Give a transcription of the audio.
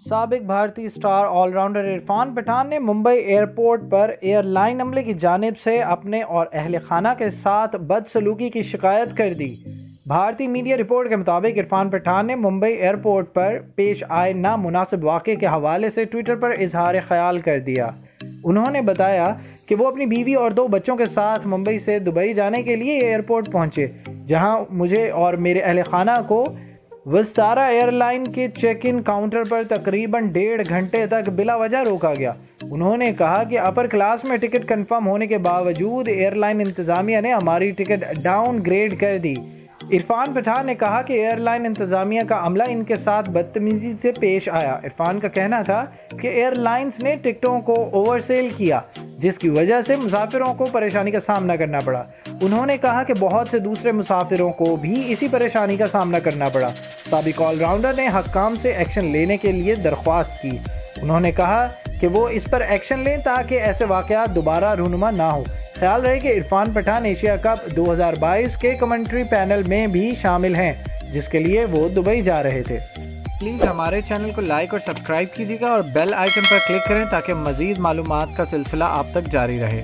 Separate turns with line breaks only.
سابق بھارتی star all-rounder Irfan Pathan نے ممبئی ایئرپورٹ پر ایئر لائن عملے کی جانب سے اپنے اور اہل خانہ کے ساتھ بدسلوکی کی شکایت کر دی۔ بھارتی میڈیا رپورٹ کے مطابق عرفان پٹھان نے ممبئی ایئرپورٹ پر پیش آئے نامناسب واقعے کے حوالے سے ٹویٹر پر اظہار خیال کر دیا۔ انہوں نے بتایا کہ وہ اپنی بیوی اور 2 بچوں کے ساتھ ممبئی سے دبئی جانے کے لیے ایئرپورٹ پہنچے، جہاں مجھے اور میرے اہل خانہ کو وستارا ایئر لائن کے چیک ان کاؤنٹر پر تقریباً 1.5 گھنٹے تک بلا وجہ روکا گیا۔ انہوں نے کہا کہ اپر کلاس میں ٹکٹ کنفرم ہونے کے باوجود ایئر لائن انتظامیہ نے ہماری ٹکٹ ڈاؤن گریڈ کر دی۔ عرفان پٹھان نے کہا کہ ایئر لائن انتظامیہ کا عملہ ان کے ساتھ بدتمیزی سے پیش آیا۔ عرفان کا کہنا تھا کہ ایئر لائنز نے ٹکٹوں کو اوور سیل کیا، جس کی وجہ سے مسافروں کو پریشانی کا سامنا کرنا پڑا۔ انہوں نے کہا کہ بہت سے دوسرے مسافروں کو بھی اسی پریشانی کا سامنا کرنا پڑا۔ سابق آل راؤنڈر نے حکام سے ایکشن لینے کے لیے درخواست کی۔ انہوں نے کہا کہ وہ اس پر ایکشن لیں تاکہ ایسے واقعات دوبارہ رونما نہ ہو۔ خیال رہے کہ عرفان پٹھان ایشیا کپ 2022 کے کمنٹری پینل میں بھی شامل ہیں، جس کے لیے وہ دبئی جا رہے تھے۔ پلیز ہمارے چینل کو لائک اور سبسکرائب کیجیے گا اور بیل آئیکن پر کلک کریں تاکہ مزید معلومات کا سلسلہ آپ تک جاری رہے۔